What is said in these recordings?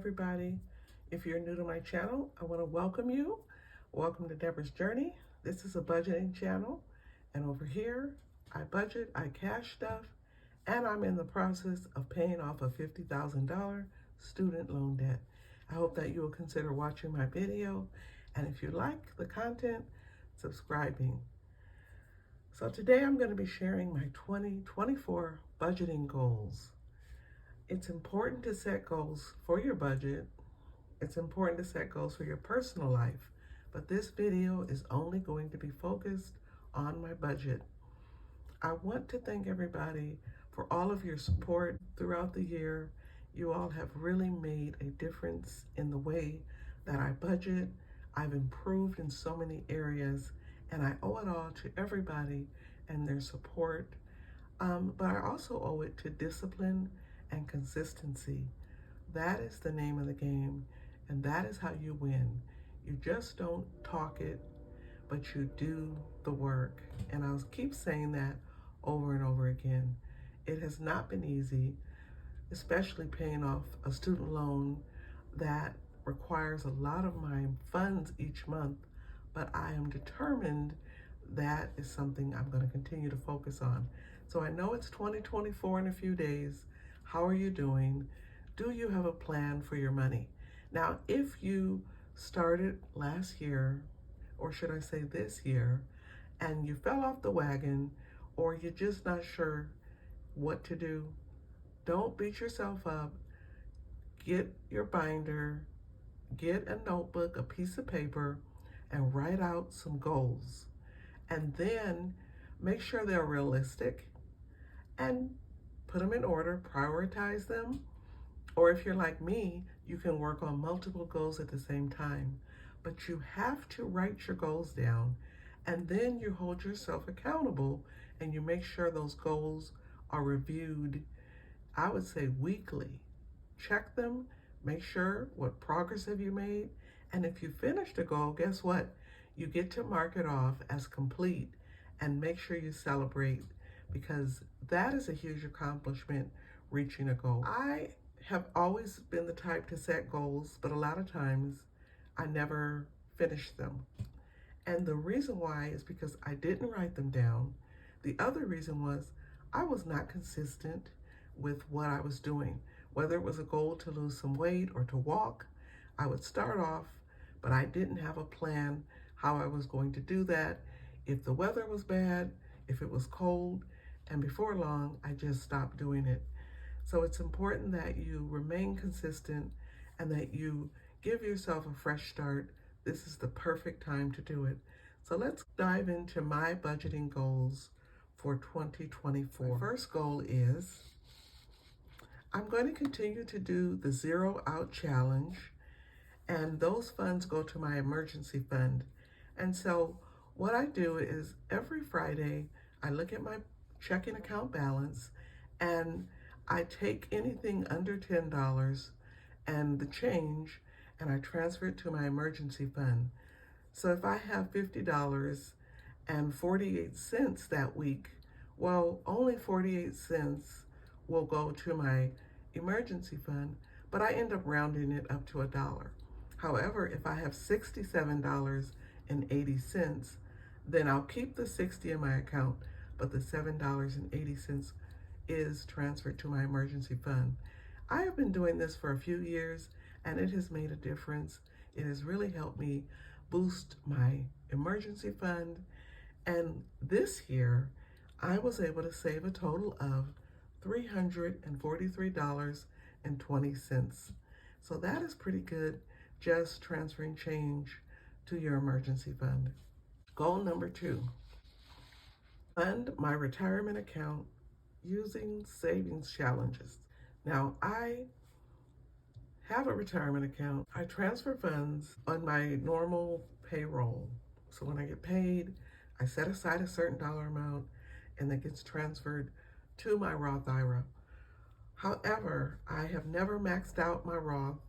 everybody. If you're new to my channel, I want to welcome you. Welcome to Deborah's Journey. This is a budgeting channel, and over here, I budget, I cash stuff, and I'm in the process of paying off a $50,000 student loan debt. I hope that you will consider watching my video, and if you like the content, subscribing. So today I'm going to be sharing my 2024 budgeting goals. It's important to set goals for your budget. It's important to set goals for your personal life, but this video is only going to be focused on my budget. I want to thank everybody for all of your support throughout the year. You all have really made a difference in the way that I budget. I've improved in so many areas, and I owe it all to everybody and their support. But I also owe it to discipline and consistency. That is the name of the game, and that is how you win. You just don't talk it, but you do the work. And I'll keep saying that over and over again. It has not been easy, especially paying off a student loan that requires a lot of my funds each month, but I am determined that is something I'm going to continue to focus on. So I know it's 2024 in a few days. How are you doing? Do you have a plan for your money? Now, if you started last year, or should I say this year, and you fell off the wagon, or you're just not sure what to do, don't beat yourself up. Get your binder, get a notebook, a piece of paper, and write out some goals. And then make sure they're realistic and put them in order, prioritize them. Or if you're like me, you can work on multiple goals at the same time. But you have to write your goals down, and then you hold yourself accountable and you make sure those goals are reviewed, I would say weekly. Check them, make sure what progress have you made, and if you finished a goal, guess what? You get to mark it off as complete and make sure you celebrate, because that is a huge accomplishment, reaching a goal. I have always been the type to set goals, but a lot of times I never finish them. And the reason why is because I didn't write them down. The other reason was I was not consistent with what I was doing. Whether it was a goal to lose some weight or to walk, I would start off, but I didn't have a plan how I was going to do that. If the weather was bad, if it was cold, and before long, I just stopped doing it. So it's important that you remain consistent and that you give yourself a fresh start. This is the perfect time to do it. So let's dive into my budgeting goals for 2024. My first goal is I'm going to continue to do the Zero Out Challenge, and those funds go to my emergency fund. And so what I do is every Friday, I look at my checking account balance and I take anything under $10 and the change, and I transfer it to my emergency fund. So if I have $50.48 that week, well, only 48 cents will go to my emergency fund, but I end up rounding it up to $1. However, if I have $67.80, then I'll keep the 60 in my account, but the $7.80 is transferred to my emergency fund. I have been doing this for a few years, and it has made a difference. It has really helped me boost my emergency fund. And this year, I was able to save a total of $343.20. So that is pretty good, just transferring change to your emergency fund. Goal number 2, fund my retirement account using savings challenges. Now, I have a retirement account. I transfer funds on my normal payroll. So when I get paid, I set aside a certain dollar amount and that gets transferred to my Roth IRA. However, I have never maxed out my Roth,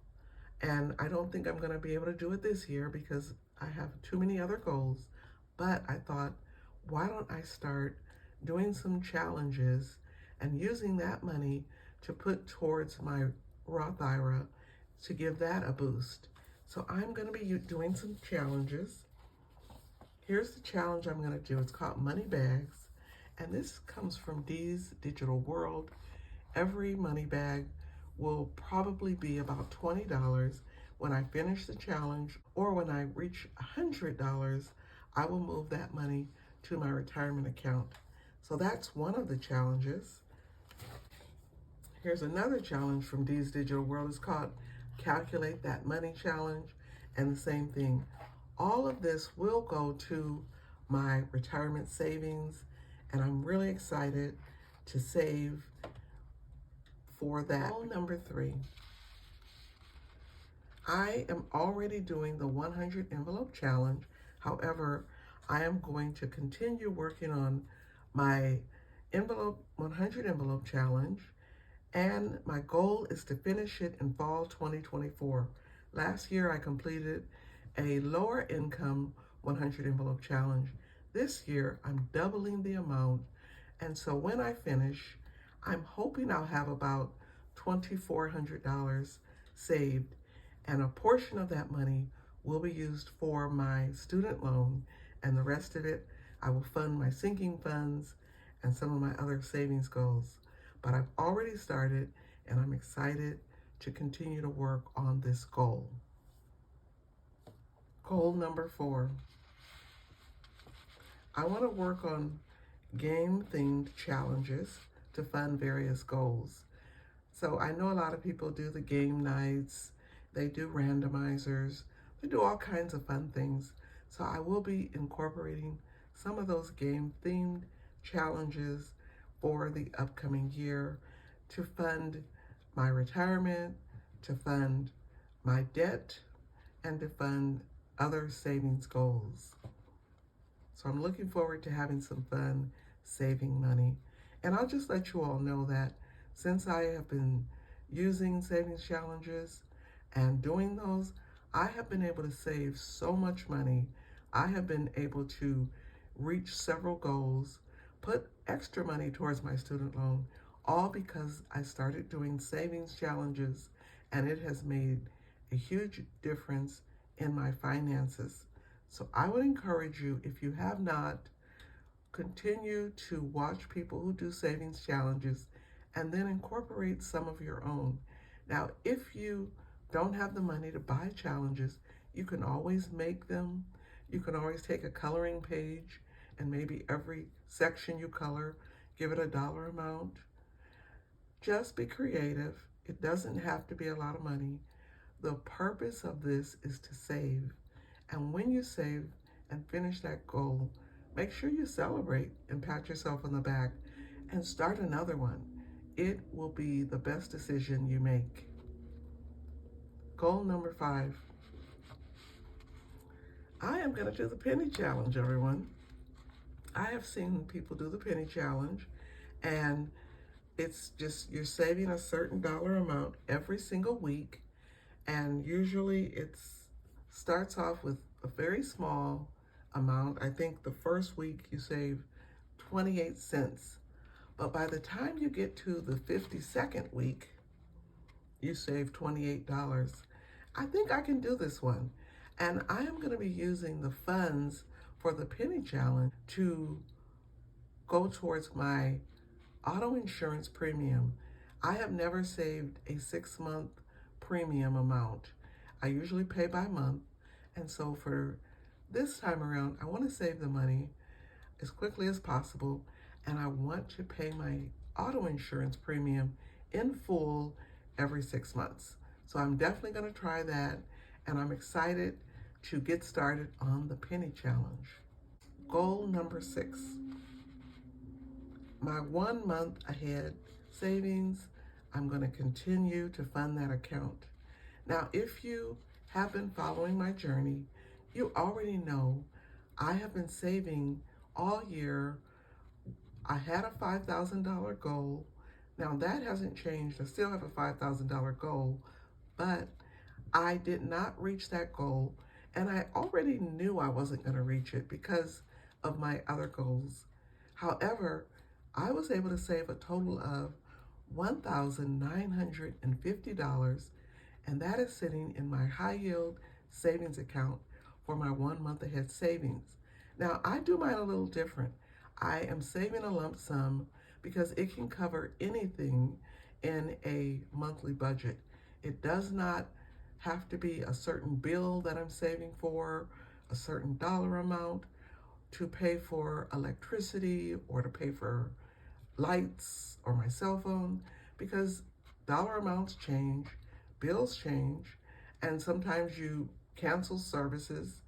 and I don't think I'm going to be able to do it this year because I have too many other goals. But I thought, why don't I start doing some challenges and using that money to put towards my Roth IRA to give that a boost. So I'm going to be doing some challenges. Here's the challenge I'm going to do. It's called Money Bags, and this comes from Dee's Digital World. Every money bag will probably be about $20 when I finish the challenge, or when I reach $100, I will move that money to my retirement account. So that's one of the challenges. Here's another challenge from Dee's Digital World. It's called Calculate That Money Challenge, and the same thing. All of this will go to my retirement savings, and I'm really excited to save for that. Goal number 3. I am already doing the 100 envelope challenge. However, I am going to continue working on my 100 envelope challenge, and my goal is to finish it in fall 2024. Last year, I completed a lower income 100 envelope challenge. This year, I'm doubling the amount, and so when I finish, I'm hoping I'll have about $2,400 saved, and a portion of that money will be used for my student loan, and the rest of it I will fund my sinking funds and some of my other savings goals. But I've already started, and I'm excited to continue to work on this goal. Goal number 4. I want to work on game-themed challenges to fund various goals. So I know a lot of people do the game nights, they do randomizers, they do all kinds of fun things. So I will be incorporating some of those game-themed challenges for the upcoming year to fund my retirement, to fund my debt, and to fund other savings goals. So I'm looking forward to having some fun saving money. And I'll just let you all know that since I have been using savings challenges and doing those, I have been able to save so much money. I have been able to reach several goals, put extra money towards my student loan, all because I started doing savings challenges, and it has made a huge difference in my finances. So I would encourage you, if you have not, continue to watch people who do savings challenges and then incorporate some of your own. Now, if you don't have the money to buy challenges, you can always make them. You can always take a coloring page, and maybe every section you color, give it a dollar amount. Just be creative. It doesn't have to be a lot of money. The purpose of this is to save. And when you save and finish that goal, make sure you celebrate and pat yourself on the back and start another one. It will be the best decision you make. Goal number 5. I am going to do the penny challenge, everyone. I have seen people do the penny challenge, and it's just you're saving a certain dollar amount every single week, and usually it starts off with a very small amount. I think the first week you save 28 cents, but by the time you get to the 52nd week, you save $28. I think I can do this one, and I am going to be using the funds for the penny challenge to go towards my auto insurance premium. I have never saved a 6-month premium amount. I usually pay by month, and so for this time around, I want to save the money as quickly as possible, and I want to pay my auto insurance premium in full every 6 months. So I'm definitely going to try that, and I'm excited to get started on the penny challenge. Goal number 6. My 1 month ahead savings, I'm going to continue to fund that account. Now, if you have been following my journey, you already know I have been saving all year. I had a $5,000 goal. Now that hasn't changed. I still have a $5,000 goal, but I did not reach that goal, and I already knew I wasn't going to reach it because of my other goals. However, I was able to save a total of $1,950, and that is sitting in my high yield savings account for my 1 month ahead savings. Now, I do mine a little different. I am saving a lump sum because it can cover anything in a monthly budget. It does not have to be a certain bill that I'm saving for, a certain dollar amount to pay for electricity or to pay for lights or my cell phone, because dollar amounts change, bills change, and sometimes you cancel services.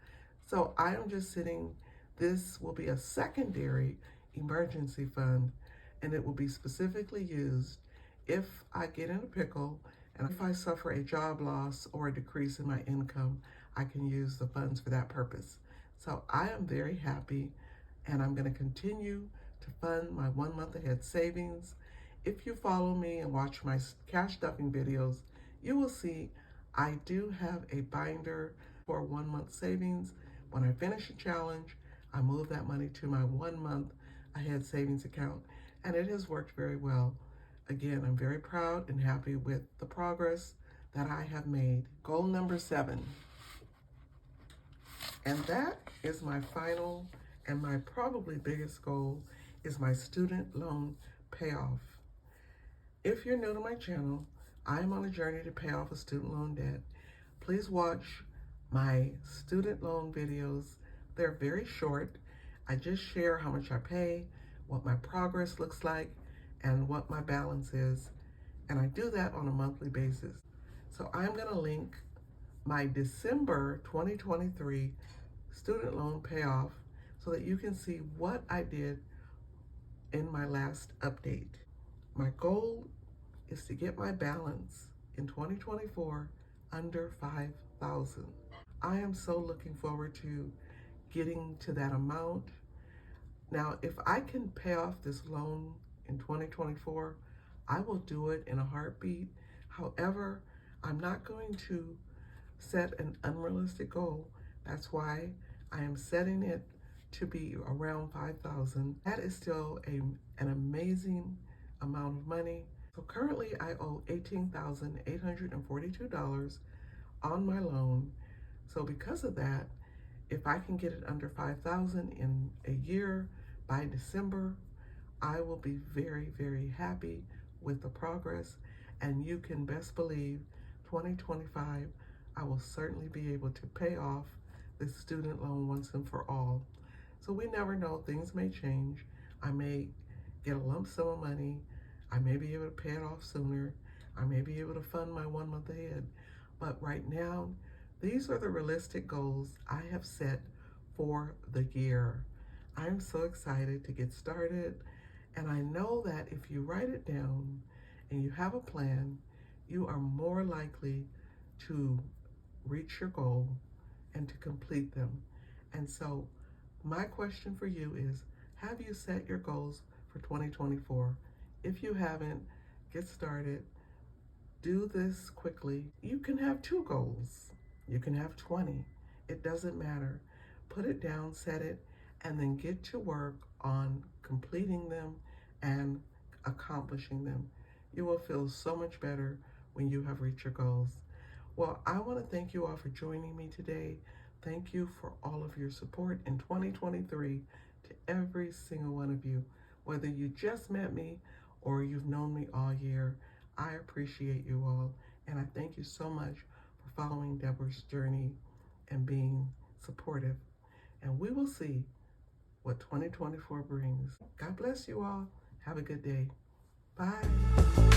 So I am just sitting, this will be a secondary emergency fund, and it will be specifically used if I get in a pickle and if I suffer a job loss or a decrease in my income. I can use the funds for that purpose. So I am very happy, and I'm going to continue to fund my 1 month ahead savings. If you follow me and watch my cash stuffing videos, you will see I do have a binder for 1 month savings. When I finish a challenge, I move that money to my 1 month ahead savings account, and it has worked very well. Again, I'm very proud and happy with the progress that I have made. Goal number 7. And that is my final and my probably biggest goal, is my student loan payoff. If you're new to my channel, I am on a journey to pay off a student loan debt. Please watch my student loan videos. They're very short. I just share how much I pay, what my progress looks like, and what my balance is. And I do that on a monthly basis. So I'm going to link my December 2023 student loan payoff so that you can see what I did in my last update. My goal is to get my balance in 2024 under $5,000. I am so looking forward to getting to that amount. Now, if I can pay off this loan in 2024, I will do it in a heartbeat. However, I'm not going to set an unrealistic goal. That's why I am setting it to be around $5,000. That is still an amazing amount of money. So currently I owe $18,842 on my loan. So because of that, if I can get it under $5,000 in a year by December, I will be very, very happy with the progress. And you can best believe 2025, I will certainly be able to pay off this student loan once and for all. So we never know, things may change. I may get a lump sum of money. I may be able to pay it off sooner. I may be able to fund my 1 month ahead. But right now, these are the realistic goals I have set for the year. I'm so excited to get started. And I know that if you write it down and you have a plan, you are more likely to reach your goal and to complete them. And so my question for you is, have you set your goals for 2024? If you haven't, get started. Do this quickly. You can have 2 goals. You can have 20. It doesn't matter. Put it down, set it, and then get to work on completing them and accomplishing them. You will feel so much better when you have reached your goals. Well, I want to thank you all for joining me today. Thank you for all of your support in 2023 to every single one of you. Whether you just met me or you've known me all year, I appreciate you all. And I thank you so much for following Deborah's journey and being supportive. And we will see what 2024 brings. God bless you all. Have a good day. Bye.